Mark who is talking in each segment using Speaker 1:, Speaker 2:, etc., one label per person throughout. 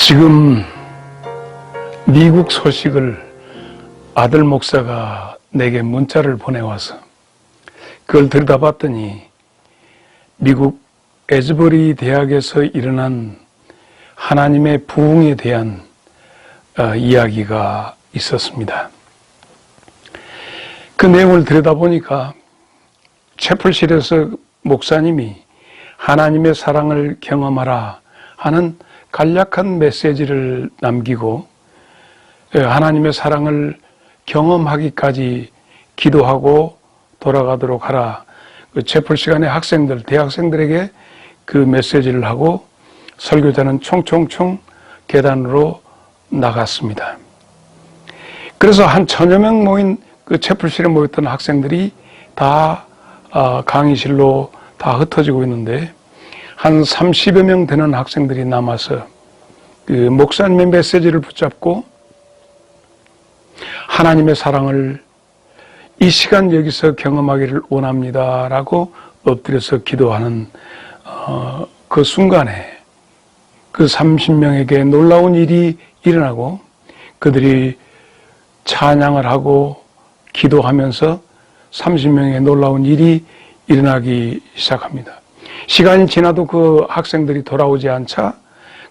Speaker 1: 지금 미국 소식을 아들 목사가 내게 문자를 보내와서 그걸 들여다봤더니 미국 에즈버리 대학에서 일어난 하나님의 부흥에 대한 이야기가 있었습니다. 그 내용을 들여다보니까 채플실에서 목사님이 하나님의 사랑을 경험하라 하는 간략한 메시지를 남기고 하나님의 사랑을 경험하기까지 기도하고 돌아가도록 하라. 그 채플 시간에 학생들, 대학생들에게 그 메시지를 하고 설교자는 총총총 계단으로 나갔습니다. 그래서 한 1000여 명 모인 그 채플실에 모였던 학생들이 다 강의실로 다 흩어지고 있는데 한 30여 명 되는 학생들이 남아서 그 목사님의 메시지를 붙잡고 하나님의 사랑을 이 시간 여기서 경험하기를 원합니다 라고 엎드려서 기도하는 그 순간에 그 30명에게 놀라운 일이 일어나고 그들이 찬양을 하고 기도하면서 30명의 놀라운 일이 일어나기 시작합니다. 시간이 지나도 그 학생들이 돌아오지 않자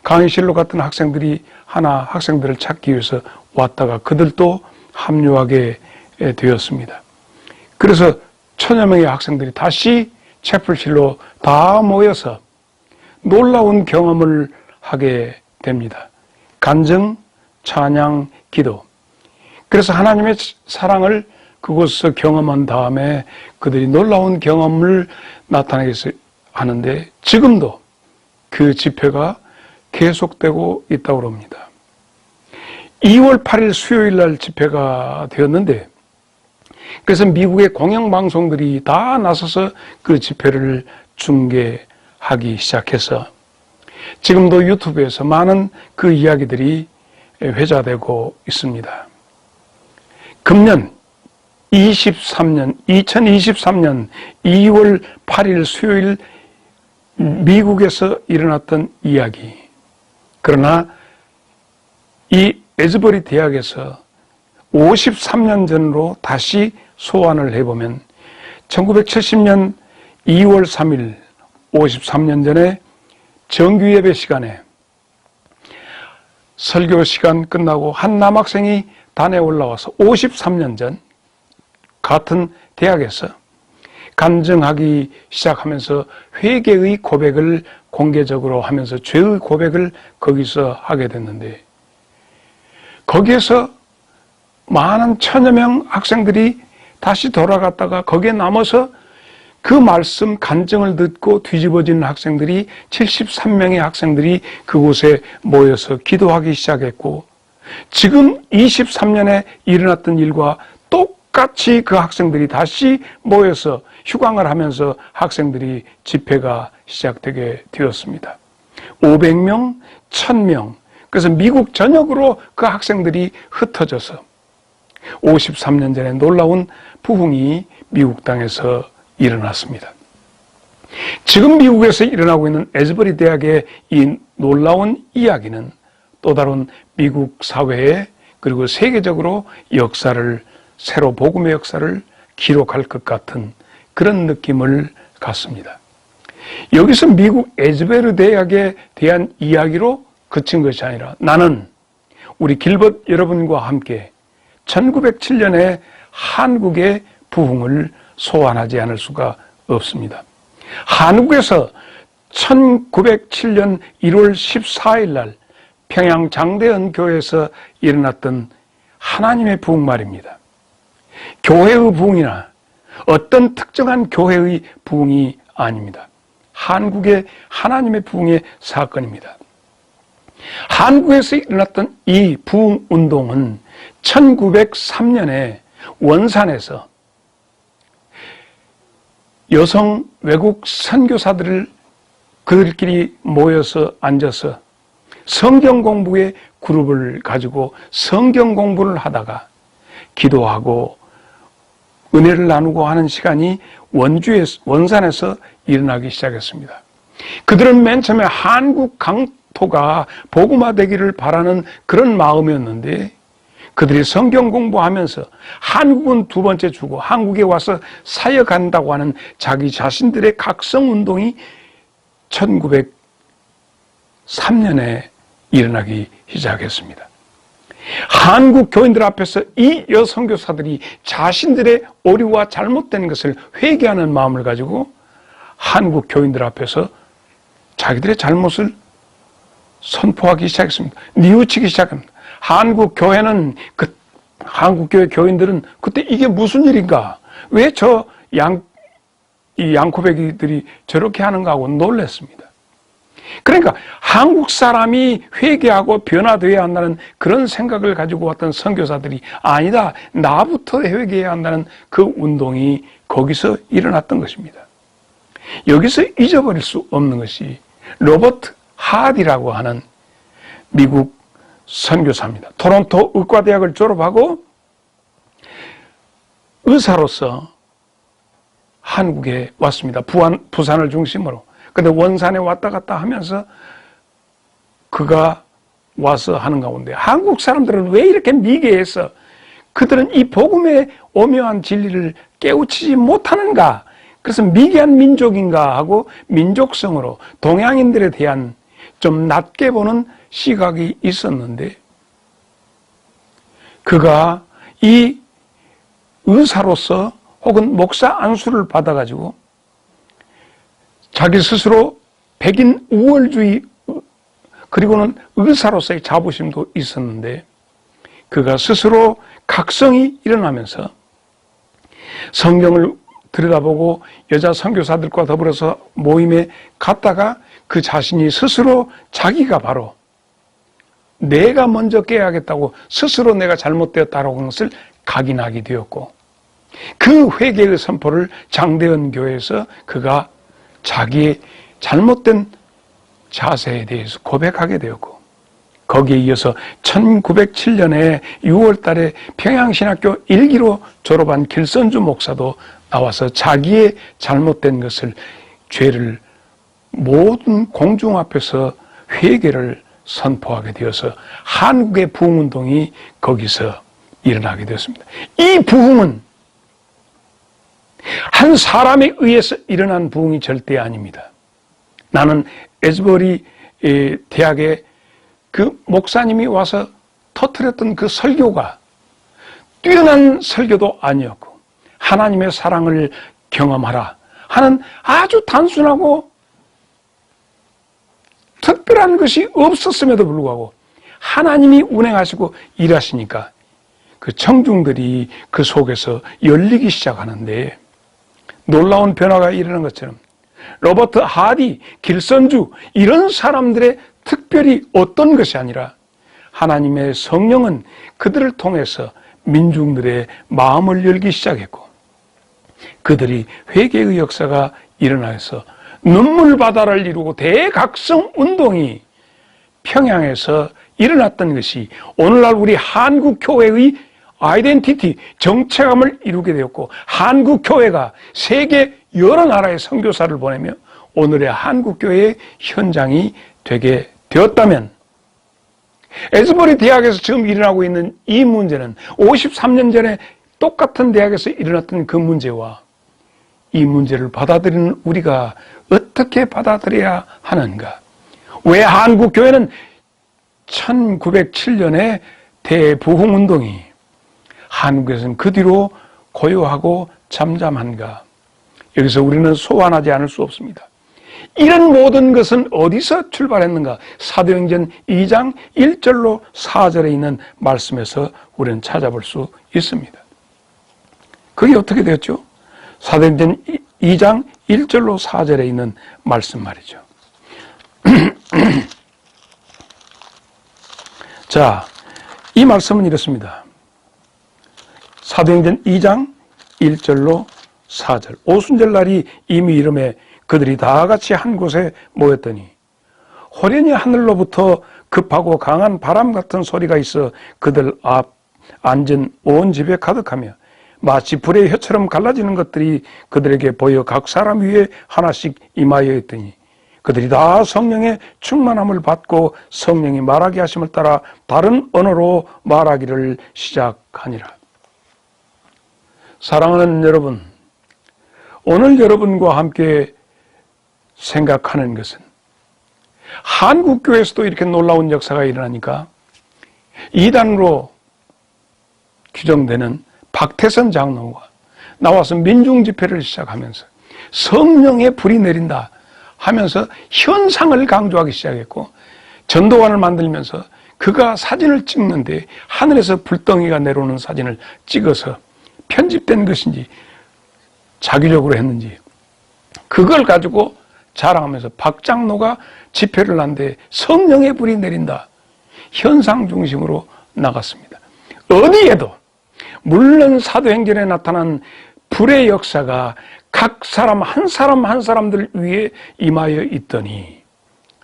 Speaker 1: 강의실로 갔던 학생들이 하나 학생들을 찾기 위해서 왔다가 그들도 합류하게 되었습니다. 그래서 1000여 명의 학생들이 다시 채플실로 다 모여서 놀라운 경험을 하게 됩니다. 간증, 찬양, 기도. 그래서 하나님의 사랑을 그곳에서 경험한 다음에 그들이 놀라운 경험을 나타내게 하는데 지금도 그 집회가 계속되고 있다고 합니다. 2월 8일 수요일 날 집회가 되었는데 그래서 미국의 공영방송들이 다 나서서 그 집회를 중계하기 시작해서 지금도 유튜브에서 많은 그 이야기들이 회자되고 있습니다. 금년 2023년 2월 8일 수요일 미국에서 일어났던 이야기. 그러나 이 에즈버리 대학에서 53년 전으로 다시 소환을 해보면 1970년 2월 3일 53년 전에 정규예배 시간에 설교 시간 끝나고 한 남학생이 단에 올라와서 53년 전 같은 대학에서 간증하기 시작하면서 회개의 고백을 공개적으로 하면서 죄의 고백을 거기서 하게 됐는데 거기에서 많은 1000여 명 학생들이 다시 돌아갔다가 거기에 남아서 그 말씀 간증을 듣고 뒤집어지는 학생들이 73명의 학생들이 그곳에 모여서 기도하기 시작했고 지금 23년에 일어났던 일과 똑같이 그 학생들이 다시 모여서 휴강을 하면서 학생들이 집회가 시작되게 되었습니다. 500명, 1000명, 그래서 미국 전역으로 그 학생들이 흩어져서 53년 전에 놀라운 부흥이 미국 땅에서 일어났습니다. 지금 미국에서 일어나고 있는 에즈버리 대학의 이 놀라운 이야기는 또 다른 미국 사회에 그리고 세계적으로 역사를 새로 복음의 역사를 기록할 것 같은 그런 느낌을 갖습니다. 여기서 미국 에즈베르 대학에 대한 이야기로 그친 것이 아니라 나는 우리 길벗 여러분과 함께 1907년에 한국의 부흥을 소환하지 않을 수가 없습니다. 한국에서 1907년 1월 14일 날 평양 장대현 교회에서 일어났던 하나님의 부흥 말입니다. 교회의 부흥이나 어떤 특정한 교회의 부흥이 아닙니다. 한국의 하나님의 부흥의 사건입니다. 한국에서 일어났던 이 부흥 운동은 1903년에 원산에서 여성 외국 선교사들을 그들끼리 모여서 앉아서 성경 공부의 그룹을 가지고 성경 공부를 하다가 기도하고 은혜를 나누고 하는 시간이 원산에서 일어나기 시작했습니다. 그들은 맨 처음에 한국 모토가 복음화되기를 바라는 그런 마음이었는데, 그들이 성경 공부하면서 한국은 두 번째 주고 한국에 와서 사역한다고 하는 자기 자신들의 각성운동이 1903년에 일어나기 시작했습니다. 한국 교인들 앞에서 이 여선교사들이 자신들의 오류와 잘못된 것을 회개하는 마음을 가지고 한국 교인들 앞에서 자기들의 잘못을 선포하기 시작했습니다. 뉘우치기 시작합니다. 한국 교회는 한국 교회 교인들은 그때 이게 무슨 일인가? 왜 이 양코배기들이 저렇게 하는가 하고 놀랐습니다. 그러니까 한국 사람이 회개하고 변화되어야 한다는 그런 생각을 가지고 왔던 선교사들이 아니다, 나부터 회개해야 한다는 그 운동이 거기서 일어났던 것입니다. 여기서 잊어버릴 수 없는 것이 로버트 하디라고 하는 미국 선교사입니다. 토론토 의과대학을 졸업하고 의사로서 한국에 왔습니다. 부산을 중심으로. 근데 원산에 왔다 갔다 하면서 그가 와서 하는 가운데 한국 사람들은 왜 이렇게 미개해서 그들은 이 복음의 오묘한 진리를 깨우치지 못하는가? 그래서 미개한 민족인가 하고 민족성으로 동양인들에 대한 좀 낮게 보는 시각이 있었는데, 그가 이 의사로서 혹은 목사 안수를 받아가지고 자기 스스로 백인 우월주의 그리고는 의사로서의 자부심도 있었는데, 그가 스스로 각성이 일어나면서 성경을 들여다보고 여자 선교사들과 더불어서 모임에 갔다가 그 자신이 스스로 자기가 바로 내가 먼저 깨야겠다고 스스로 내가 잘못되었다라고 하는 것을 각인하게 되었고, 그 회개의 선포를 장대현 교회에서 그가 자기의 잘못된 자세에 대해서 고백하게 되었고, 거기에 이어서 1907년에 6월 달에 평양신학교 1기로 졸업한 길선주 목사도 나와서 자기의 잘못된 것을, 죄를 모든 공중 앞에서 회개를 선포하게 되어서 한국의 부흥운동이 거기서 일어나게 되었습니다. 이 부흥은 한 사람에 의해서 일어난 부흥이 절대 아닙니다. 나는 에즈버리 대학에 그 목사님이 와서 터뜨렸던 그 설교가 뛰어난 설교도 아니었고, 하나님의 사랑을 경험하라 하는 아주 단순하고 특별한 것이 없었음에도 불구하고 하나님이 운행하시고 일하시니까 그 청중들이 그 속에서 열리기 시작하는데, 놀라운 변화가 일어난 것처럼 로버트 하디, 길선주 이런 사람들의 특별히 어떤 것이 아니라 하나님의 성령은 그들을 통해서 민중들의 마음을 열기 시작했고, 그들이 회개의 역사가 일어나서 눈물바다를 이루고 대각성 운동이 평양에서 일어났던 것이 오늘날 우리 한국교회의 아이덴티티, 정체감을 이루게 되었고, 한국교회가 세계 여러 나라의 선교사를 보내며 오늘의 한국교회의 현장이 되게 되었다면, 에즈버리 대학에서 지금 일어나고 있는 이 문제는 53년 전에 똑같은 대학에서 일어났던 그 문제와 이 문제를 받아들이는 우리가 어떻게 받아들여야 하는가? 왜 한국교회는 1907년에 대부흥운동이 한국에서는 그 뒤로 고요하고 잠잠한가? 여기서 우리는 소환하지 않을 수 없습니다. 이런 모든 것은 어디서 출발했는가? 사도행전 2장 1절로 4절에 있는 말씀에서 우리는 찾아볼 수 있습니다. 그게 어떻게 되었죠? 사도행전 2장 1절로 4절에 있는 말씀 말이죠. 자, 이 말씀은 이렇습니다. 사도행전 2장 1절로 4절. 오순절 날이 이미 이름에 그들이 다 같이 한 곳에 모였더니 호련히 하늘로부터 급하고 강한 바람 같은 소리가 있어 그들 앞 앉은 온 집에 가득하며 마치 불의 혀처럼 갈라지는 것들이 그들에게 보여 각 사람 위에 하나씩 임하여 있더니 그들이 다 성령의 충만함을 받고 성령이 말하게 하심을 따라 다른 언어로 말하기를 시작하니라. 사랑하는 여러분, 오늘 여러분과 함께 생각하는 것은 한국교회에서도 이렇게 놀라운 역사가 일어나니까 이단으로 규정되는 박태선 장로가 나와서 민중집회를 시작하면서 성령의 불이 내린다 하면서 현상을 강조하기 시작했고, 전도관을 만들면서 그가 사진을 찍는데 하늘에서 불덩이가 내려오는 사진을 찍어서 편집된 것인지 자기적으로 했는지 그걸 가지고 자랑하면서 박 장로가 집회를 하는데 성령의 불이 내린다, 현상 중심으로 나갔습니다. 어디에도 물론 사도행전에 나타난 불의 역사가 각 사람 한 사람들 위에 임하여 있더니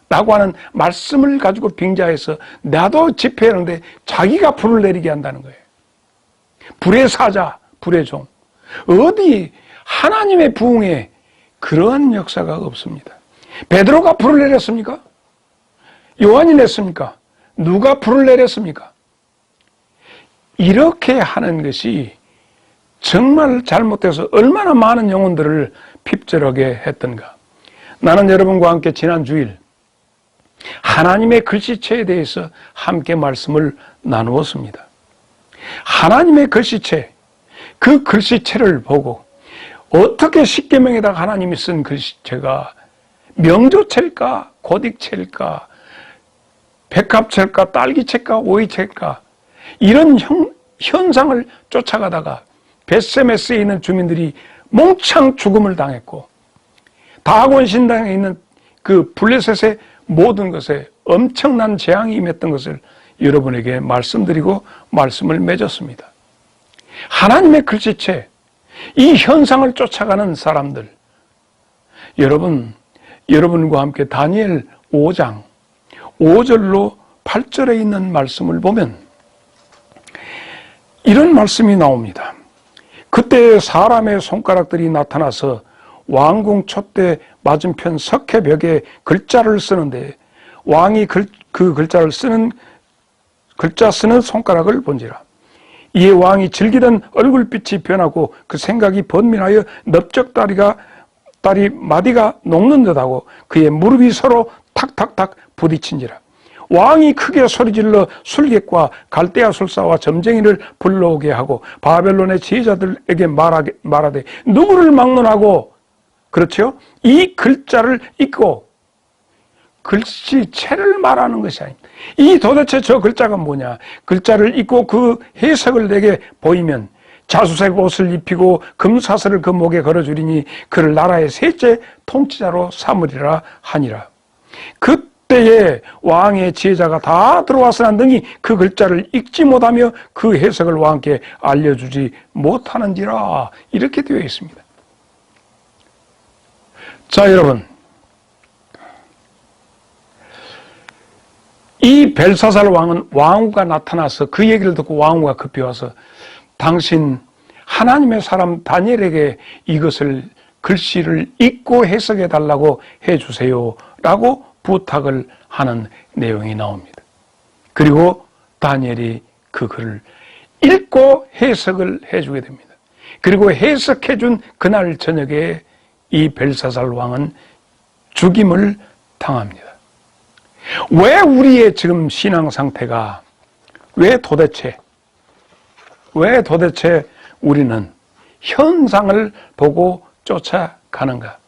Speaker 1: 라고 하는 말씀을 가지고 빙자해서 나도 집회하는데 자기가 불을 내리게 한다는 거예요. 불의 사자, 불의 종. 어디 하나님의 부흥에 그러한 역사가 없습니다. 베드로가 불을 내렸습니까? 요한이 냈습니까? 누가 불을 내렸습니까? 이렇게 하는 것이 정말 잘못돼서 얼마나 많은 영혼들을 핍절하게 했던가. 나는 여러분과 함께 지난 주일 하나님의 글씨체에 대해서 함께 말씀을 나누었습니다. 하나님의 글씨체, 그 글씨체를 보고 어떻게 십계명에다가 하나님이 쓴 글씨체가 명조체일까, 고딕체일까, 백합체일까, 딸기체일까, 오이체일까, 이런 현상을 쫓아가다가 벳세메스에 있는 주민들이 몽창 죽음을 당했고, 다곤 신당에 있는 그 블레셋의 모든 것에 엄청난 재앙이 임했던 것을 여러분에게 말씀드리고 말씀을 맺었습니다. 하나님의 글씨체, 이 현상을 쫓아가는 사람들, 여러분과 함께 다니엘 5장 5절로 8절에 있는 말씀을 보면 이런 말씀이 나옵니다. 그때 사람의 손가락들이 나타나서 왕궁 촛대 맞은편 석회벽에 글자를 쓰는데 왕이 그 글자 쓰는 손가락을 본지라. 이에 왕이 즐기던 얼굴빛이 변하고 그 생각이 번민하여 넓적다리 마디가 녹는 듯하고 그의 무릎이 서로 탁탁탁 부딪힌지라. 왕이 크게 소리질러 술객과 갈대아 술사와 점쟁이를 불러오게 하고 바벨론의 지혜자들에게 말하되 누구를 막론하고, 그렇죠? 이 글자를 읽고, 글씨체를 말하는 것이 아닙니다. 이 도대체 저 글자가 뭐냐? 글자를 읽고 그 해석을 내게 보이면 자수색 옷을 입히고 금사슬을 그 목에 걸어주리니 그를 나라의 셋째 통치자로 삼으리라 하니라. 그때에 왕의 지혜자가 다 들어와서나 능히 그 글자를 읽지 못하며 그 해석을 왕께 알려주지 못하는지라. 이렇게 되어 있습니다. 자, 여러분, 이 벨사살 왕은 왕후가 나타나서 그 얘기를 듣고 왕후가 급히 와서 당신 하나님의 사람 다니엘에게 이것을 글씨를 읽고 해석해 달라고 해주세요 라고 부탁을 하는 내용이 나옵니다. 그리고 다니엘이 그 글을 읽고 해석을 해주게 됩니다. 그리고 해석해 준 그날 저녁에 이 벨사살 왕은 죽임을 당합니다. 왜 우리의 지금 신앙 상태가 왜 도대체 우리는 현상을 보고 쫓아가는가?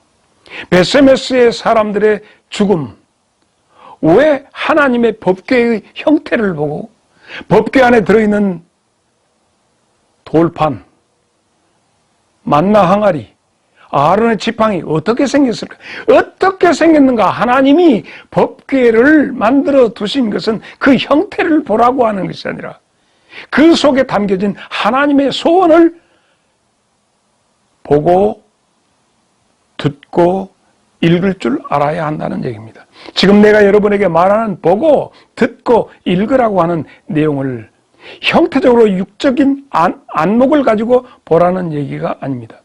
Speaker 1: 벳세메스의 사람들의 죽음, 왜 하나님의 법궤의 형태를 보고 법궤 안에 들어있는 돌판, 만나 항아리, 아론의 지팡이 어떻게 생겼을까? 어떻게 생겼는가? 하나님이 법궤를 만들어 두신 것은 그 형태를 보라고 하는 것이 아니라 그 속에 담겨진 하나님의 소원을 보고 듣고 읽을 줄 알아야 한다는 얘기입니다. 지금 내가 여러분에게 말하는 보고 듣고 읽으라고 하는 내용을 형태적으로 육적인 안목을 가지고 보라는 얘기가 아닙니다.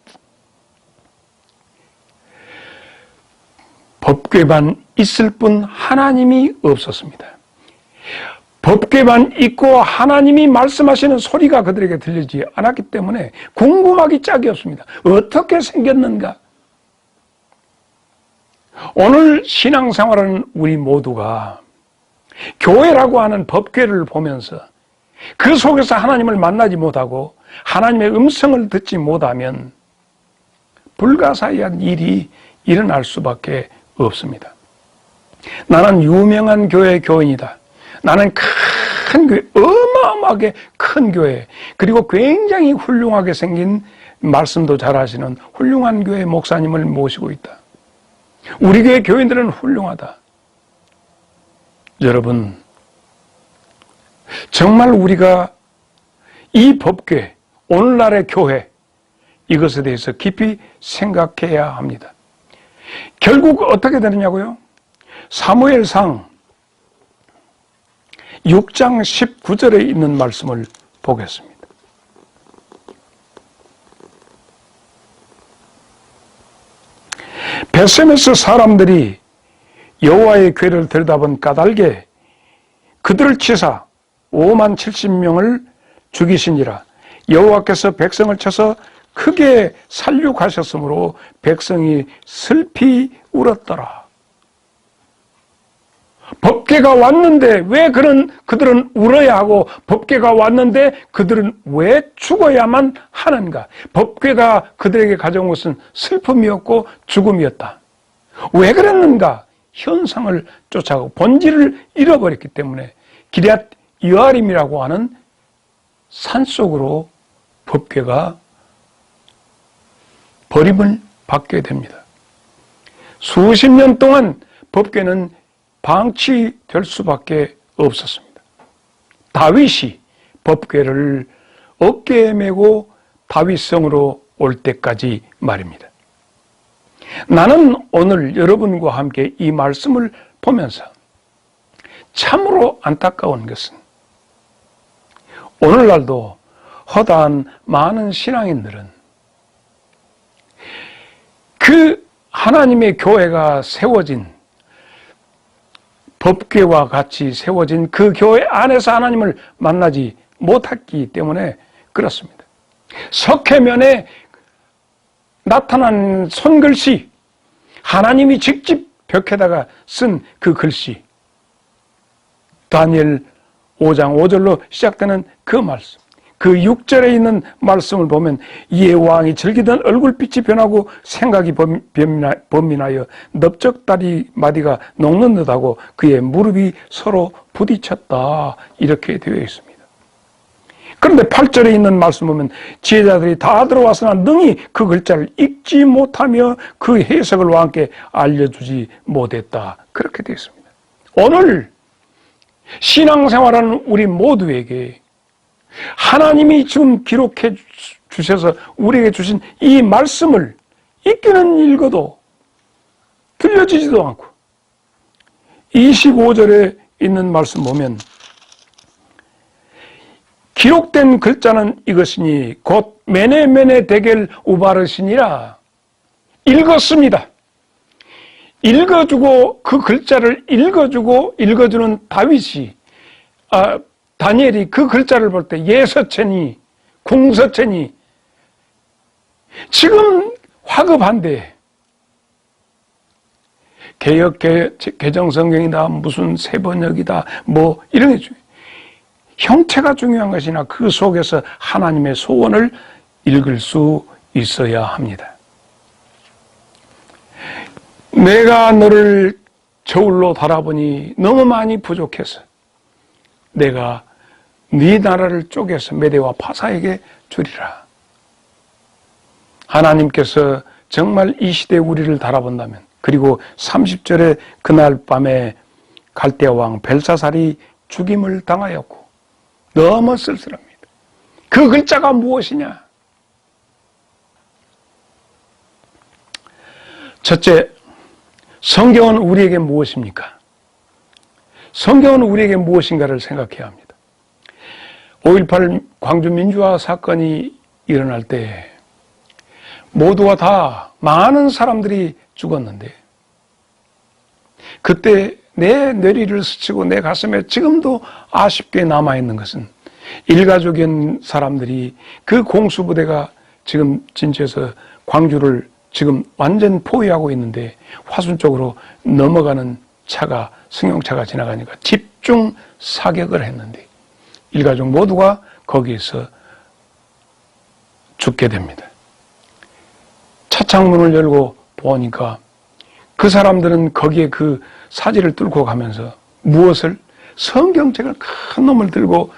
Speaker 1: 법궤만 있을 뿐 하나님이 없었습니다. 법궤만 있고 하나님이 말씀하시는 소리가 그들에게 들리지 않았기 때문에 궁금하기 짝이 없습니다. 어떻게 생겼는가? 오늘 신앙생활하는 우리 모두가 교회라고 하는 법궤를 보면서 그 속에서 하나님을 만나지 못하고 하나님의 음성을 듣지 못하면 불가사의한 일이 일어날 수밖에 없습니다. 나는 유명한 교회 교인이다. 나는 큰 교회, 어마어마하게 큰 교회, 그리고 굉장히 훌륭하게 생긴 말씀도 잘하시는 훌륭한 교회 목사님을 모시고 있다. 우리 교회 교인들은 훌륭하다. 여러분, 정말 우리가 이 법궤, 오늘날의 교회, 이것에 대해서 깊이 생각해야 합니다. 결국 어떻게 되느냐고요? 사무엘상 6장 19절에 있는 말씀을 보겠습니다. 베셈에서 사람들이 여호와의 궤를 들여다본 까닭에 그들을 치사 5만 70명을 죽이시니라. 여호와께서 백성을 쳐서 크게 살육하셨으므로 백성이 슬피 울었더라. 법궤가 왔는데 왜 그들은 울어야 하고 법궤가 왔는데 그들은 왜 죽어야만 하는가? 법궤가 그들에게 가져온 것은 슬픔이었고 죽음이었다. 왜 그랬는가? 현상을 쫓아가고 본질을 잃어버렸기 때문에 기럇 여아림이라고 하는 산속으로 법궤가 버림을 받게 됩니다. 수십 년 동안 법궤는 방치될 수밖에 없었습니다. 다윗이 법궤를 어깨에 메고 다윗성으로 올 때까지 말입니다. 나는 오늘 여러분과 함께 이 말씀을 보면서 참으로 안타까운 것은 오늘날도 허다한 많은 신앙인들은 그 하나님의 교회가 세워진 법궤와 같이 세워진 그 교회 안에서 하나님을 만나지 못했기 때문에 그렇습니다. 석회면에 나타난 손글씨, 하나님이 직접 벽에다가 쓴 그 글씨, 다니엘 5장 5절로 시작되는 그 말씀, 그 6절에 있는 말씀을 보면 이에 왕이 즐기던 얼굴빛이 변하고 생각이 번민하여 넓적다리 마디가 녹는 듯하고 그의 무릎이 서로 부딪혔다, 이렇게 되어 있습니다. 그런데 8절에 있는 말씀 보면 지혜자들이 다 들어왔으나 능히 그 글자를 읽지 못하며 그 해석을 왕께 알려주지 못했다, 그렇게 되어 있습니다. 오늘 신앙생활하는 우리 모두에게 하나님이 지금 기록해 주셔서 우리에게 주신 이 말씀을 읽기는 읽어도 들려지지도 않고 25절에 있는 말씀 보면 기록된 글자는 이것이니 곧 메네메네 데겔 우바르시니라. 읽었습니다. 읽어주고 그 글자를 읽어주는 다윗이 다니엘이 그 글자를 볼 때 예서체니 궁서체니 지금 화급한데 개역 개정성경이다 무슨 세번역이다 뭐 이런 게 중요해요. 형태가 중요한 것이나 그 속에서 하나님의 소원을 읽을 수 있어야 합니다. 내가 너를 저울로 달아보니 너무 많이 부족해서 내가 네 나라를 쪼개서 메대와 파사에게 주리라. 하나님께서 정말 이 시대에 우리를 달아본다면, 그리고 30절에 그날 밤에 갈대아 왕 벨사살이 죽임을 당하였고 너무 쓸쓸합니다. 그 글자가 무엇이냐? 첫째, 성경은 우리에게 무엇입니까? 성경은 우리에게 무엇인가를 생각해야 합니다. 5.18 광주 민주화 사건이 일어날 때 모두가 다 많은 사람들이 죽었는데 그때 내 뇌리를 스치고 내 가슴에 지금도 아쉽게 남아있는 것은 일가족인 사람들이 그 공수부대가 지금 진주에서 광주를 지금 완전 포위하고 있는데 화순 쪽으로 넘어가는 차가, 승용차가 지나가니까 집중 사격을 했는데 일가족 모두가 거기에서 죽게 됩니다. 차창문을 열고 보니까 그 사람들은 거기에 그 사지를 뚫고 가면서 무엇을? 성경책을 큰 놈을 들고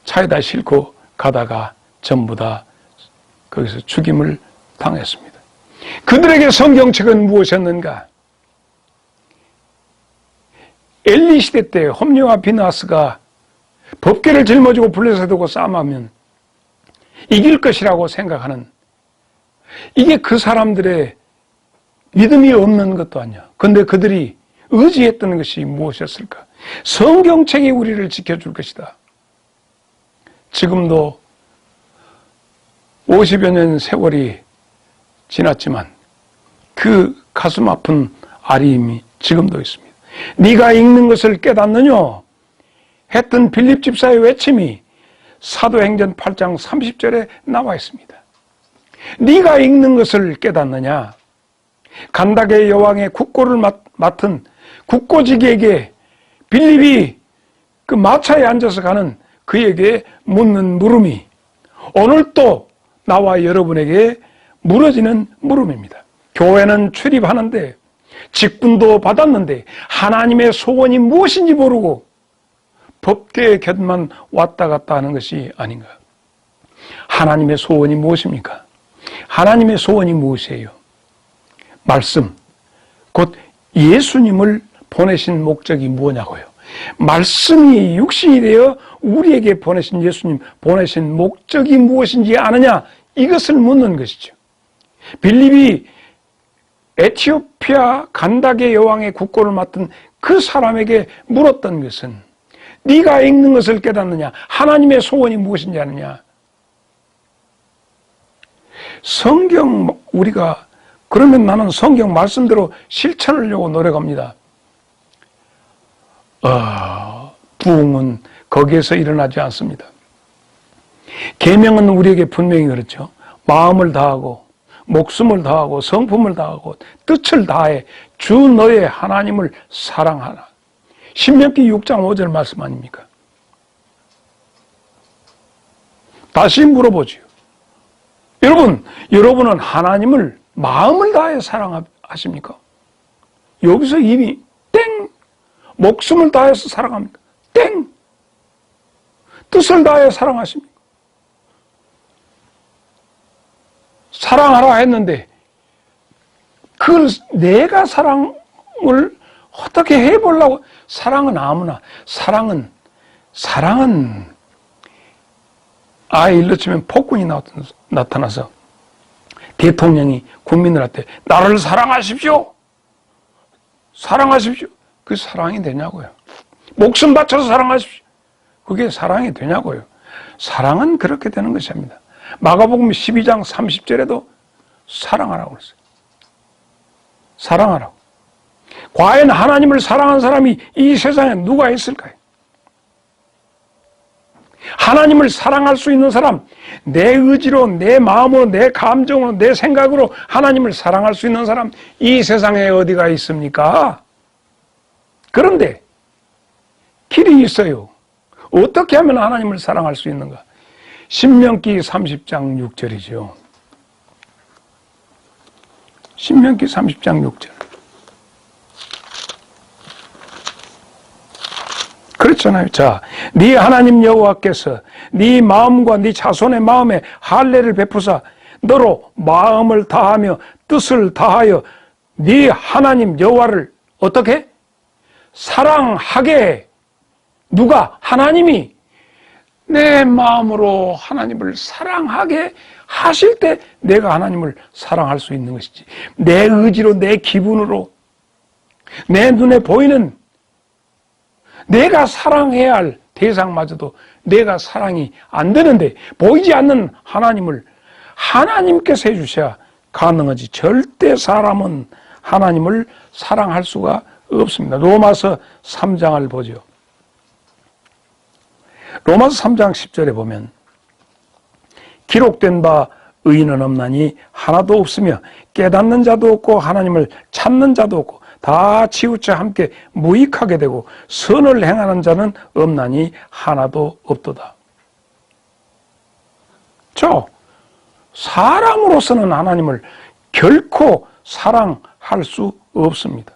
Speaker 1: 차에다 싣고 가다가 전부 다 거기서 죽임을 당했습니다. 그들에게 성경책은 무엇이었는가? 엘리 시대 때 홈리와 비나스가 법궤를 짊어지고 블레셋에 두고 싸움하면 이길 것이라고 생각하는, 이게 그 사람들의 믿음이 없는 것도 아니야. 그런데 그들이 의지했던 것이 무엇이었을까? 성경책이 우리를 지켜줄 것이다. 지금도 50여 년 세월이 지났지만 그 가슴 아픈 아리움이 지금도 있습니다. 네가 읽는 것을 깨닫느냐? 했던 빌립 집사의 외침이 사도행전 8장 30절에 나와 있습니다. 네가 읽는 것을 깨닫느냐? 간닥의 여왕의 국고를 맡은 국고직에게 빌립이 그 마차에 앉아서 가는 그에게 묻는 물음이 오늘 또 나와 여러분에게 물어지는 물음입니다. 교회는 출입하는데 직분도 받았는데 하나님의 소원이 무엇인지 모르고 법궤의 곁만 왔다 갔다 하는 것이 아닌가? 하나님의 소원이 무엇입니까? 하나님의 소원이 무엇이에요? 말씀, 곧 예수님을 보내신 목적이 뭐냐고요? 말씀이 육신이 되어 우리에게 보내신 예수님, 보내신 목적이 무엇인지 아느냐? 이것을 묻는 것이죠. 빌립이 에티오피아 간닥의 여왕의 국고를 맡은 그 사람에게 물었던 것은 네가 읽는 것을 깨닫느냐? 하나님의 소원이 무엇인지 아느냐? 성경 우리가 그러면 나는 성경 말씀대로 실천하려고 노력합니다. 부흥은 거기에서 일어나지 않습니다. 계명은 우리에게 분명히 그렇죠. 마음을 다하고 목숨을 다하고 성품을 다하고 뜻을 다해 주 너의 하나님을 사랑하라. 신명기 6장 5절 말씀 아닙니까? 다시 물어보지요. 여러분은 하나님을 마음을 다해 사랑하십니까? 여기서 이미 땡! 목숨을 다해서 사랑합니까? 땡! 뜻을 다해 사랑하십니까? 사랑하라 했는데 그걸 내가 사랑을 어떻게 해보려고? 사랑은 아무나, 사랑은 일로 치면 폭군이 나타나서 대통령이 국민들한테 나를 사랑하십시오. 사랑하십시오. 그 사랑이 되냐고요. 목숨 바쳐서 사랑하십시오. 그게 사랑이 되냐고요. 사랑은 그렇게 되는 것이 아닙니다. 마가복음 12장 30절에도 사랑하라고 그랬어요. 사랑하라고. 과연 하나님을 사랑하는 사람이 이 세상에 누가 있을까요? 하나님을 사랑할 수 있는 사람, 내 의지로, 내 마음으로, 내 감정으로, 내 생각으로 하나님을 사랑할 수 있는 사람, 이 세상에 어디가 있습니까? 그런데 길이 있어요. 어떻게 하면 하나님을 사랑할 수 있는가? 신명기 30장 6절이죠. 신명기 30장 6절. 그렇잖아요. 자, 네 하나님 여호와께서 네 마음과 네 자손의 마음에 할례를 베푸사 너로 마음을 다하며 뜻을 다하여 네 하나님 여호와를 어떻게? 사랑하게. 누가? 하나님이 내 마음으로 하나님을 사랑하게 하실 때 내가 하나님을 사랑할 수 있는 것이지. 내 의지로, 내 기분으로, 내 눈에 보이는 내가 사랑해야 할 대상마저도 내가 사랑이 안 되는데 보이지 않는 하나님을 하나님께서 해주셔야 가능하지. 절대 사람은 하나님을 사랑할 수가 없습니다. 로마서 3장을 보죠. 로마서 3장 10절에 보면 기록된 바 의인은 없나니 하나도 없으며 깨닫는 자도 없고 하나님을 찾는 자도 없고 다 치우쳐 함께 무익하게 되고 선을 행하는 자는 없나니 하나도 없도다. 사람으로서는 하나님을 결코 사랑할 수 없습니다.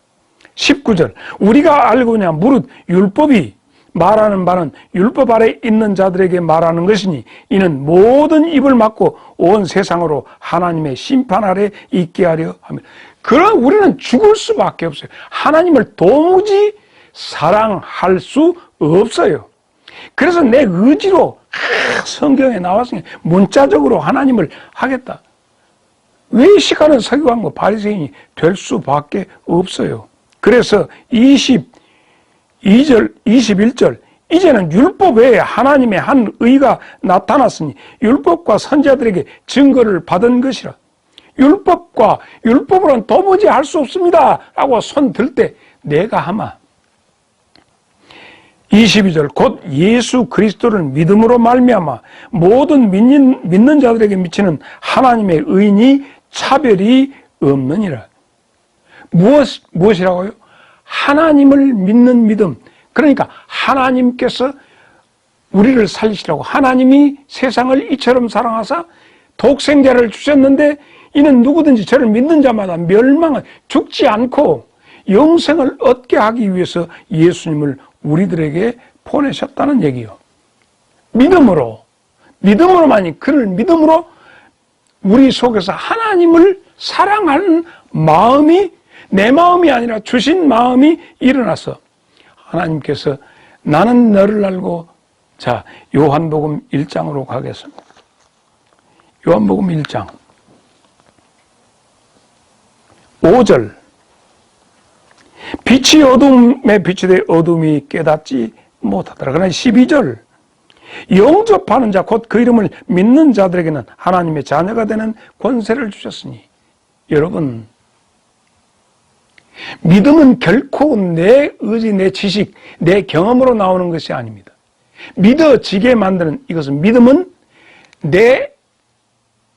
Speaker 1: 19절 우리가 알고냐 무릇 율법이 말하는 바는 율법 아래 있는 자들에게 말하는 것이니 이는 모든 입을 막고 온 세상으로 하나님의 심판 아래 있게 하려 합니다. 그럼 우리는 죽을 수밖에 없어요. 하나님을 도무지 사랑할 수 없어요. 그래서 내 의지로 성경에 나왔으니 문자적으로 하나님을 하겠다. 외식하는 서기관과 바리새인이 될 수밖에 없어요. 그래서 22절, 21절 이제는 율법 외에 하나님의 한 의가 나타났으니 율법과 선지자들에게 증거를 받은 것이라. 율법으로는 도무지 할 수 없습니다 라고 손 들 때 내가 하마 22절 곧 예수 그리스도를 믿음으로 말미암아 모든 믿는 자들에게 미치는 하나님의 의인이 차별이 없느니라. 무엇이라고요? 하나님을 믿는 믿음. 그러니까 하나님께서 우리를 살리시라고 하나님이 세상을 이처럼 사랑하사 독생자를 주셨는데 이는 누구든지 저를 믿는 자마다 멸망을 죽지 않고 영생을 얻게 하기 위해서 예수님을 우리들에게 보내셨다는 얘기요. 믿음으로만이 그를 믿음으로 우리 속에서 하나님을 사랑하는 마음이 내 마음이 아니라 주신 마음이 일어나서 하나님께서 나는 너를 알고 자 요한복음 1장으로 가겠습니다. 요한복음 1장 5절 빛이 어둠에 비추되 어둠이 깨닫지 못하더라. 그러나 12절 영접하는 자 곧 그 이름을 믿는 자들에게는 하나님의 자녀가 되는 권세를 주셨으니 여러분 믿음은 결코 내 의지, 내 지식, 내 경험으로 나오는 것이 아닙니다. 믿어지게 만드는 이것은 믿음은 내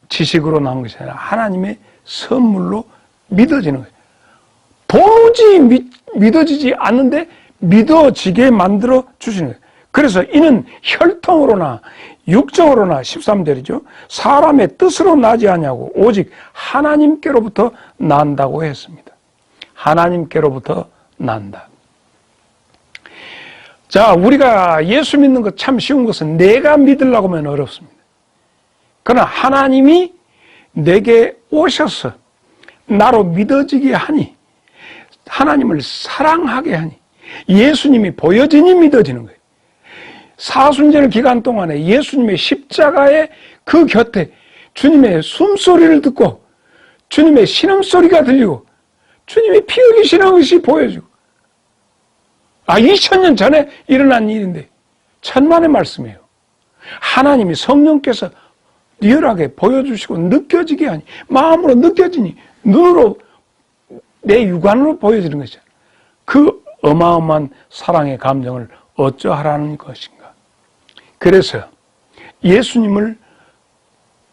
Speaker 1: 지식으로 나온 것이 아니라 하나님의 선물로 믿어지는 거예요. 도무지 믿어지지 않는데 믿어지게 만들어 주시는 거예요. 그래서 이는 혈통으로나 육정으로나 13절이죠. 사람의 뜻으로 나지 아니하고 오직 하나님께로부터 난다고 했습니다. 하나님께로부터 난다. 자, 우리가 예수 믿는 것 참 쉬운 것은 내가 믿으려고 하면 어렵습니다. 그러나 하나님이 내게 오셔서 나로 믿어지게 하니 하나님을 사랑하게 하니 예수님이 보여지니 믿어지는 거예요. 사순절 기간 동안에 예수님의 십자가의 그 곁에 주님의 숨소리를 듣고 주님의 신음소리가 들리고 주님이 피 흘리시는 것이 보여지고 2000년 전에 일어난 일인데 천만의 말씀이에요. 하나님이 성령께서 리얼하게 보여주시고 느껴지게 하니 마음으로 느껴지니 눈으로 내 육안으로 보여지는 것이잖아요. 그 어마어마한 사랑의 감정을 어쩌하라는 것인가. 그래서 예수님을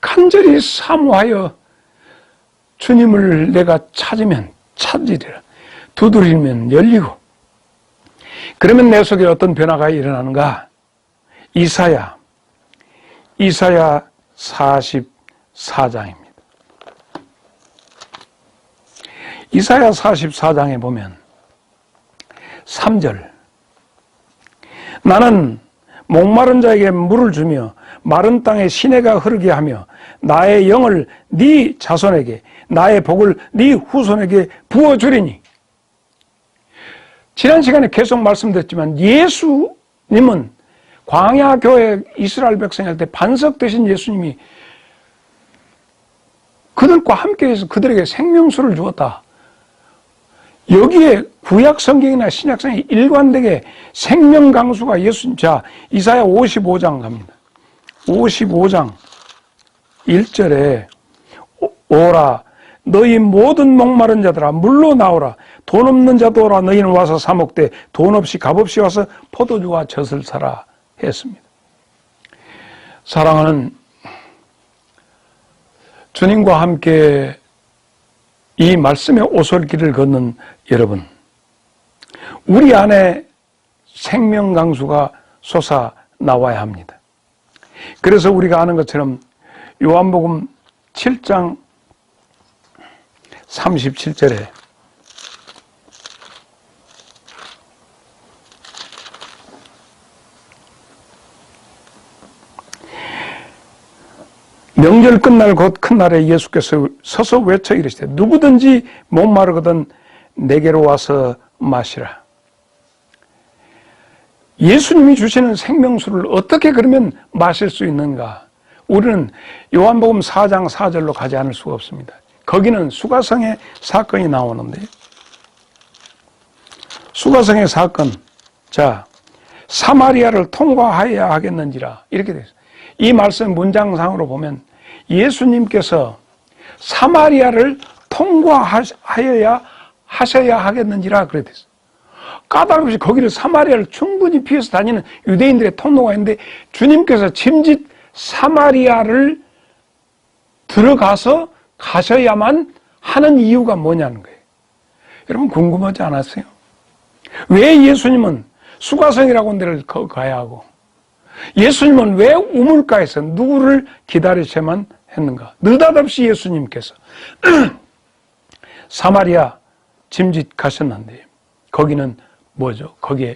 Speaker 1: 간절히 사모하여 주님을 내가 찾으면 찾으리라. 두드리면 열리고. 그러면 내 속에 어떤 변화가 일어나는가? 이사야 44장입니다. 이사야 44장에 보면 3절 나는 목마른 자에게 물을 주며 마른 땅에 시내가 흐르게 하며 나의 영을 네 자손에게 나의 복을 네 후손에게 부어주리니. 지난 시간에 계속 말씀드렸지만 예수님은 광야 교회 이스라엘 백성이 할 때 반석 되신 예수님이 그들과 함께해서 그들에게 생명수를 주었다. 여기에 구약 성경이나 신약 성경이 일관되게 생명 강수가 예수님. 자, 이사야 55장 갑니다. 55장 1절에 오라 너희 모든 목마른 자들아 물로 나오라 돈 없는 자도 오라. 너희는 와서 사 먹되 돈 없이 값 없이 와서 포도주와 젖을 사라 했습니다. 사랑하는 주님과 함께 이 말씀의 오솔길을 걷는 여러분, 우리 안에 생명 강수가 솟아 나와야 합니다. 그래서 우리가 아는 것처럼 요한복음 7장 37절에 명절 끝날 곧 큰 날에 예수께서 서서 외쳐 이르시되 누구든지 목마르거든 내게로 와서 마시라. 예수님이 주시는 생명수를 어떻게 그러면 마실 수 있는가? 우리는 요한복음 4장 4절로 가지 않을 수가 없습니다. 거기는 수가성의 사건이 나오는데, 수가성의 사건, 자, 사마리아를 통과하여야 하겠는지라 이렇게 되어 있어요. 이 말씀 문장상으로 보면 예수님께서 사마리아를 통과하셔야 하겠는지라 그래 됐어요. 까닭없이 거기를 사마리아를 충분히 피해서 다니는 유대인들의 통로가 있는데 주님께서 짐짓 사마리아를 들어가서 가셔야만 하는 이유가 뭐냐는 거예요. 여러분 궁금하지 않았어요? 왜 예수님은 수가성이라고 하는 데를 가야 하고 예수님은 왜 우물가에서 누구를 기다리셔야만 했는가? 느닷없이 예수님께서 사마리아 짐짓 가셨는데 거기는 뭐죠? 거기에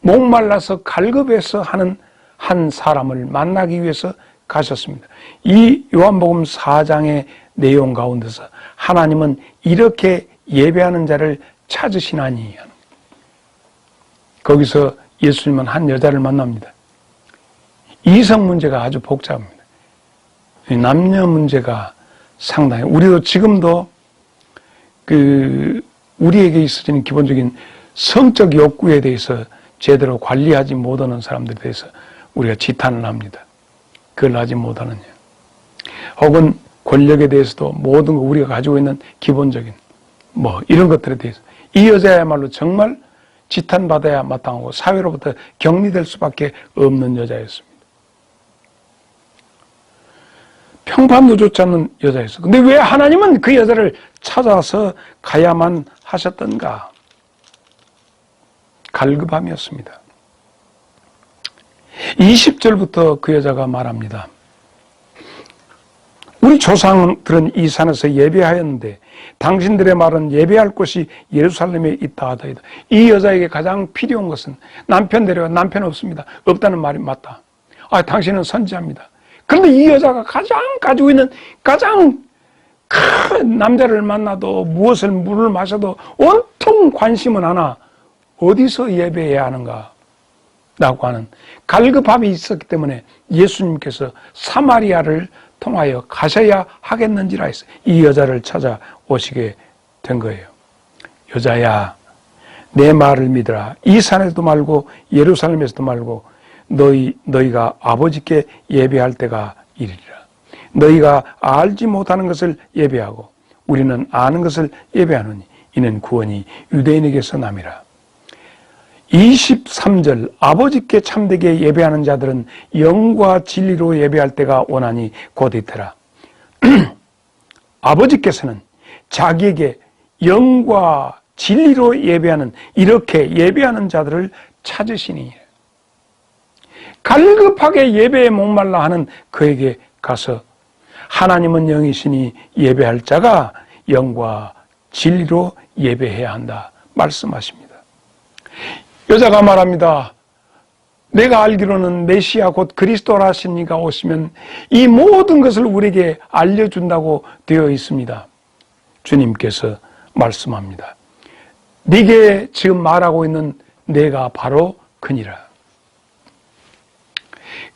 Speaker 1: 목말라서 갈급해서 하는 한 사람을 만나기 위해서 가셨습니다. 이 요한복음 4장의 내용 가운데서 하나님은 이렇게 예배하는 자를 찾으시나니 거기서 예수님은 한 여자를 만납니다. 이성 문제가 아주 복잡합니다. 남녀 문제가 상당히 우리도 지금도 우리에게 있어지는 기본적인 성적 욕구에 대해서 제대로 관리하지 못하는 사람들에 대해서 우리가 지탄을 합니다. 그걸 하지 못하느냐. 혹은 권력에 대해서도 모든 거 우리가 가지고 있는 기본적인 이런 것들에 대해서 이 여자야말로 정말 지탄받아야 마땅하고 사회로부터 격리될 수밖에 없는 여자였습니다. 평판도 좋지 않는 여자였어. 근데 왜 하나님은 그 여자를 찾아서 가야만 하셨던가? 갈급함이었습니다. 20절부터 그 여자가 말합니다. 우리 조상들은 이 산에서 예배하였는데 당신들의 말은 예배할 곳이 예루살렘에 있다 하더이다. 이 여자에게 가장 필요한 것은 남편 데려와. 남편 없습니다. 없다는 말이 맞다. 당신은 선지자입니다. 그런데 이 여자가 가장 가지고 있는 가장 큰 남자를 만나도 무엇을 물을 마셔도 온통 관심은 하나 어디서 예배해야 하는가 라고 하는 갈급함이 있었기 때문에 예수님께서 사마리아를 통하여 가셔야 하겠는지라 했어요. 이 여자를 찾아오시게 된 거예요. 여자야, 내 말을 믿으라. 이 산에서도 말고 예루살렘에서도 말고 너희가 아버지께 예배할 때가 이르리라. 너희가 알지 못하는 것을 예배하고 우리는 아는 것을 예배하노니 이는 구원이 유대인에게서 남이라. 23절 아버지께 참되게 예배하는 자들은 영과 진리로 예배할 때가 오나니 곧 이때라. 아버지께서는 자기에게 영과 진리로 예배하는 이렇게 예배하는 자들을 찾으시니 갈급하게 예배에 목말라 하는 그에게 가서 하나님은 영이시니 예배할 자가 영과 진리로 예배해야 한다 말씀하십니다. 여자가 말합니다. 내가 알기로는 메시아 곧 그리스도라신 이가 오시면 이 모든 것을 우리에게 알려준다고 되어 있습니다. 주님께서 말씀합니다. 네게 지금 말하고 있는 내가 바로 그니라.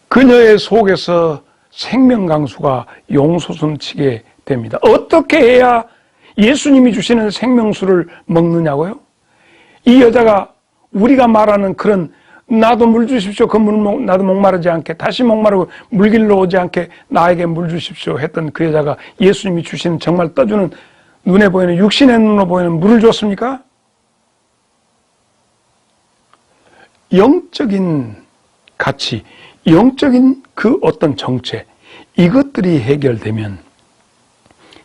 Speaker 1: 그녀의 속에서 생명강수가 용솟음치게 됩니다. 어떻게 해야 예수님이 주시는 생명수를 먹느냐고요? 이 여자가 우리가 말하는 그런 나도 물 주십시오. 그 물 나도 목마르지 않게 다시 목마르고 물길로 오지 않게 나에게 물 주십시오 했던 그 여자가 예수님이 주시는 정말 떠주는 눈에 보이는 육신의 눈으로 보이는 물을 줬습니까? 영적인 가치, 영적인 그 어떤 정체, 이것들이 해결되면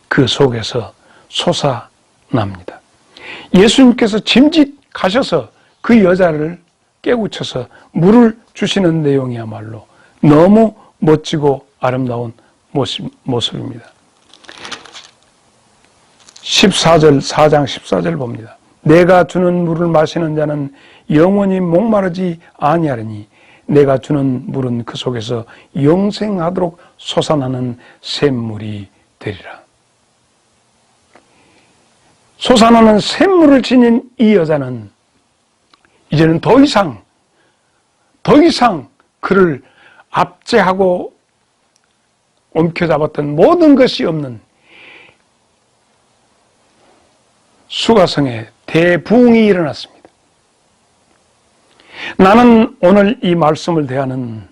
Speaker 1: 그 속에서 솟아납니다. 예수님께서 짐짓 가셔서 그 여자를 깨우쳐서 물을 주시는 내용이야말로 너무 멋지고 아름다운 모습입니다. 4장 14절 봅니다. 내가 주는 물을 마시는 자는 영원히 목마르지 아니하리니 내가 주는 물은 그 속에서 영생하도록 솟아나는 샘물이 되리라. 솟아나는 샘물을 지닌 이 여자는 이제는 더 이상 그를 압제하고 옮겨잡았던 모든 것이 없는 수가성에 대부흥이 일어났습니다. 나는 오늘 이 말씀을 대하는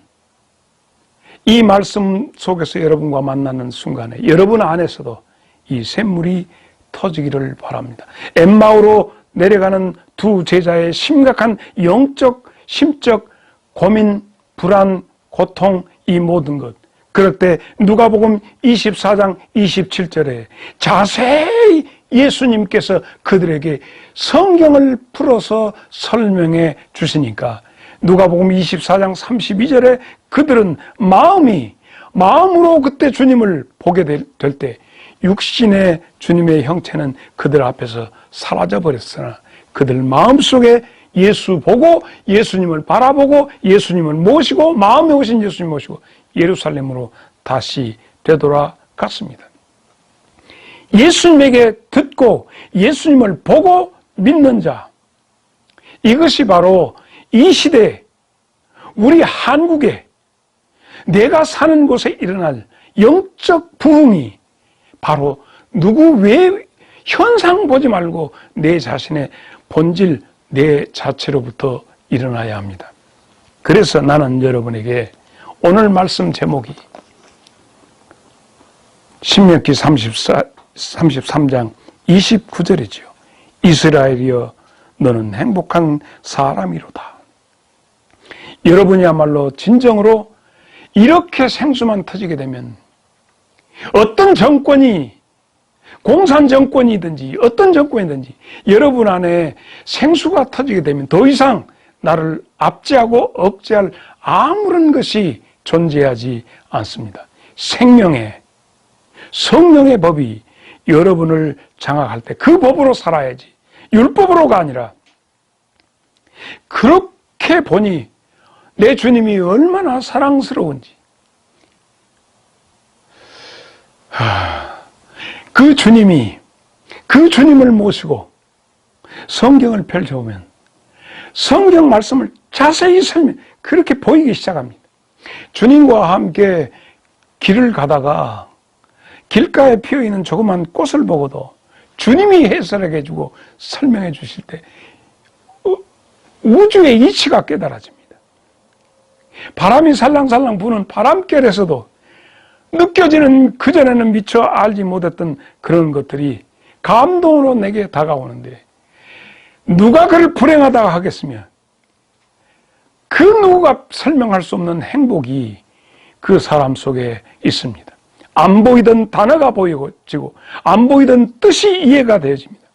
Speaker 1: 이 말씀 속에서 여러분과 만나는 순간에 여러분 안에서도 이 샘물이 터지기를 바랍니다. 엠마오로 내려가는 두 제자의 심각한 영적, 심적 고민, 불안, 고통, 이 모든 것. 그럴 때 누가복음 24장 27절에 자세히 예수님께서 그들에게 성경을 풀어서 설명해 주시니까 누가복음 24장 32절에 그들은 마음으로 그때 주님을 보게 될 때 육신의 주님의 형체는 그들 앞에서 사라져버렸으나 그들 마음속에 예수 보고 예수님을 바라보고 예수님을 모시고 마음에 오신 예수님 모시고 예루살렘으로 다시 되돌아갔습니다. 예수님에게 듣고 예수님을 보고 믿는 자, 이것이 바로 이 시대 우리 한국에 내가 사는 곳에 일어날 영적 부흥이 바로 누구 외 현상 보지 말고 내 자신의 본질, 내 자체로부터 일어나야 합니다. 그래서 나는 여러분에게 오늘 말씀 제목이 신명기 33장 29절이죠. 이스라엘이여 너는 행복한 사람이로다. 여러분이야말로 진정으로 이렇게 생수만 터지게 되면 어떤 정권이 공산 정권이든지 어떤 정권이든지 여러분 안에 생수가 터지게 되면 더 이상 나를 압제하고 억제할 아무런 것이 존재하지 않습니다. 생명의 성령의 법이 여러분을 장악할 때 그 법으로 살아야지 율법으로가 아니라 그렇게 보니 내 주님이 얼마나 사랑스러운지 그 주님을 모시고 성경을 펼쳐보면 성경 말씀을 자세히 그렇게 보이기 시작합니다. 주님과 함께 길을 가다가 길가에 피어있는 조그만 꽃을 보고도 주님이 해설해 주고 설명해 주실 때 우주의 이치가 깨달아집니다. 바람이 살랑살랑 부는 바람결에서도 느껴지는 그전에는 미처 알지 못했던 그런 것들이 감동으로 내게 다가오는데 누가 그를 불행하다고 하겠으며 그 누구가 설명할 수 없는 행복이 그 사람 속에 있습니다. 안 보이던 단어가 보여지고 안 보이던 뜻이 이해가 되어집니다.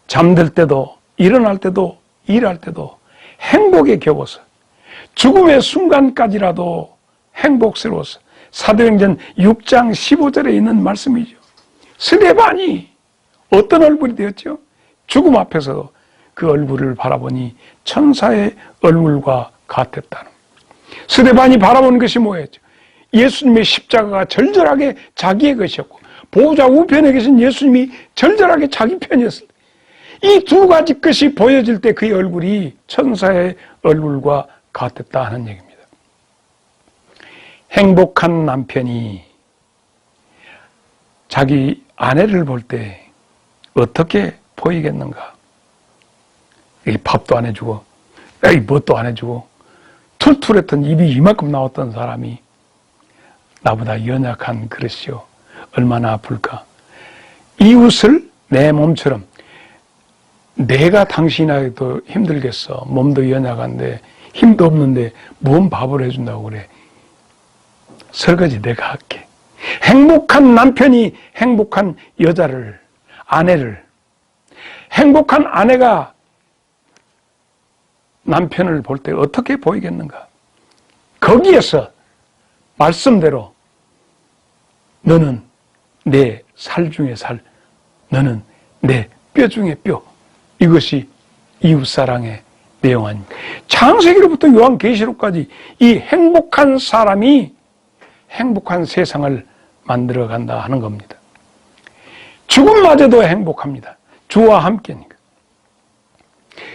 Speaker 1: 잠들 때도 일어날 때도 일할 때도 행복에 겨워서 죽음의 순간까지라도 행복스러워서 사도행전 6장 15절에 있는 말씀이죠. 스데반이 어떤 얼굴이 되었죠? 죽음 앞에서도 그 얼굴을 바라보니 천사의 얼굴과 같았다는. 스데반이 바라보는 것이 뭐였죠? 예수님의 십자가가 절절하게 자기의 것이었고 보호자 우편에 계신 예수님이 절절하게 자기 편이었을 때 이 두 가지 것이 보여질 때 그의 얼굴이 천사의 얼굴과 같았다 하는 얘기입니다. 행복한 남편이 자기 아내를 볼 때 어떻게 보이겠는가? 밥도 안 해주고 뭣도 안 해주고 툴툴했던 입이 이만큼 나왔던 사람이 나보다 연약한 내가 당신에게도 힘들겠어. 몸도 연약한데 힘도 없는데 뭔 밥을 해준다고 그래. 설거지 내가 할게. 행복한 남편이 행복한 여자를, 아내를, 행복한 아내가 남편을 볼 때 어떻게 보이겠는가? 거기에서 말씀대로 너는 내 살 중에 살, 너는 내 뼈 중에 뼈. 이것이 이웃사랑의 내용 아닙니까? 창세기로부터 요한계시록까지 이 행복한 사람이 행복한 세상을 만들어간다 하는 겁니다. 죽음마저도 행복합니다. 주와 함께니까.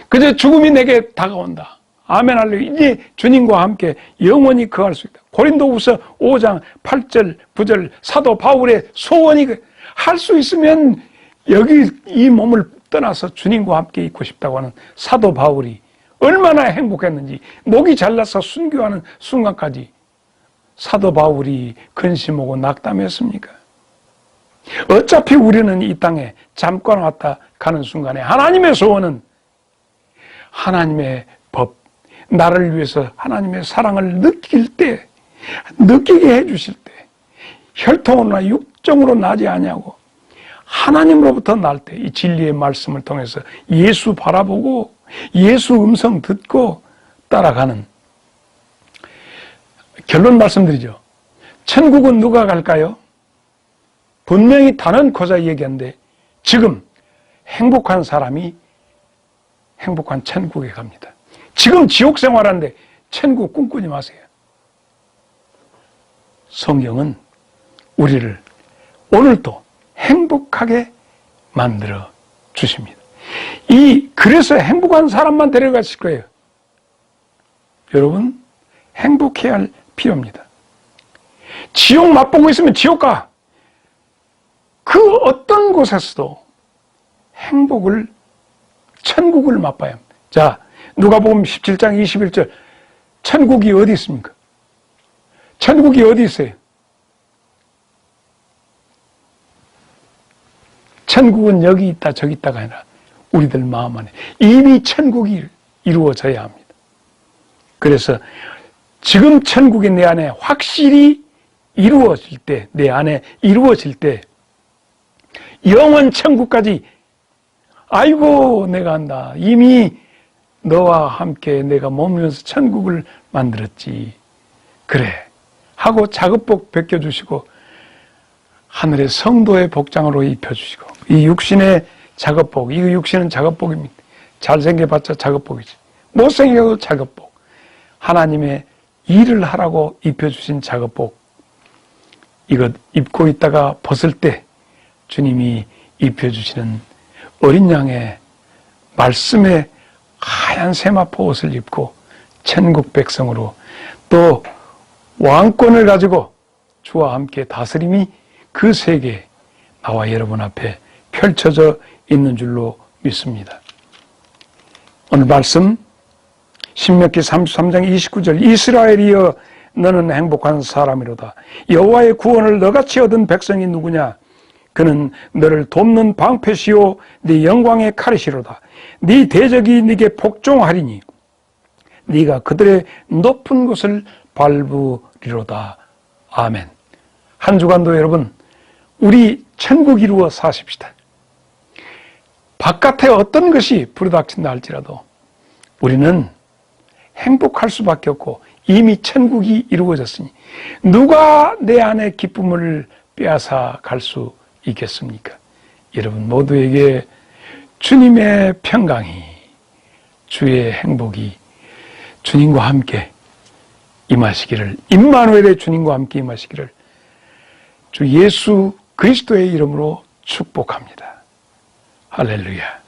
Speaker 1: 그저 죽음이 내게 다가온다. 아멘 할렐루야. 이제 주님과 함께 영원히 거할 수 있다. 고린도후서 5장 8절 9절 사도 바울의 소원이 할 수 있으면 여기 이 몸을 떠나서 주님과 함께 있고 싶다고 하는 사도 바울이 얼마나 행복했는지, 목이 잘라서 순교하는 순간까지 사도 바울이 근심하고 낙담했습니까? 어차피 우리는 이 땅에 잠깐 왔다 가는 순간에 하나님의 소원은 하나님의 법, 나를 위해서 하나님의 사랑을 느끼게 해주실 때, 혈통으로나 육정으로 나지 아니하고 하나님으로부터 날 때 이 진리의 말씀을 통해서 예수 바라보고 예수 음성 듣고 따라가는, 결론 말씀드리죠. 천국은 누가 갈까요? 분명히 단언코자 얘기하는데 지금 행복한 사람이 행복한 천국에 갑니다. 지금 지옥 생활하는데 천국 꿈꾸지 마세요. 성경은 우리를 오늘도 행복하게 만들어 주십니다. 그래서 행복한 사람만 데려가실 거예요. 여러분, 행복해야 할 필요입니다. 지옥 맛보고 있으면 지옥 가. 그 어떤 곳에서도 천국을 맛봐야 합니다. 자, 누가복음 17장 21절. 천국이 어디 있습니까? 천국이 어디 있어요? 천국은 여기 있다 저기 있다가 아니라 우리들 마음 안에 이미 천국이 이루어져야 합니다. 그래서 지금 천국이 내 안에 확실히 이루어질 때, 내 안에 이루어질 때 영원 천국까지, 아이고 내가 안다. 이미 너와 함께 내가 머물면서 천국을 만들었지. 그래 하고 작업복 벗겨주시고 하늘의 성도의 복장으로 입혀주시고, 이 육신의 작업복, 이 육신은 작업복입니다. 잘생겨봤자 작업복이지. 못생겨도 작업복. 하나님의 일을 하라고 입혀주신 작업복, 이것 입고 있다가 벗을 때 주님이 입혀주시는 어린 양의 말씀의 하얀 세마포 옷을 입고 천국 백성으로 또 왕권을 가지고 주와 함께 다스림이 그 세계에 나와 여러분 앞에 펼쳐져 있는 줄로 믿습니다. 오늘 말씀 신명기 33장 29절. 이스라엘이여 너는 행복한 사람이로다. 여호와의 구원을 너같이 얻은 백성이 누구냐? 그는 너를 돕는 방패시오 네 영광의 칼이시로다. 네 대적이 네게 복종하리니 네가 그들의 높은 곳을 밟으리로다. 아멘. 한 주간도 여러분, 우리 천국 이루어 사십시다. 바깥에 어떤 것이 부르닥친다 할지라도 우리는 행복할 수밖에 없고 이미 천국이 이루어졌으니 누가 내 안에 기쁨을 빼앗아 갈 수 있겠습니까? 여러분 모두에게 주님의 평강이, 주의 행복이 주님과 함께 임하시기를, 임마누엘의 주님과 함께 임하시기를 주 예수 그리스도의 이름으로 축복합니다. 할렐루야.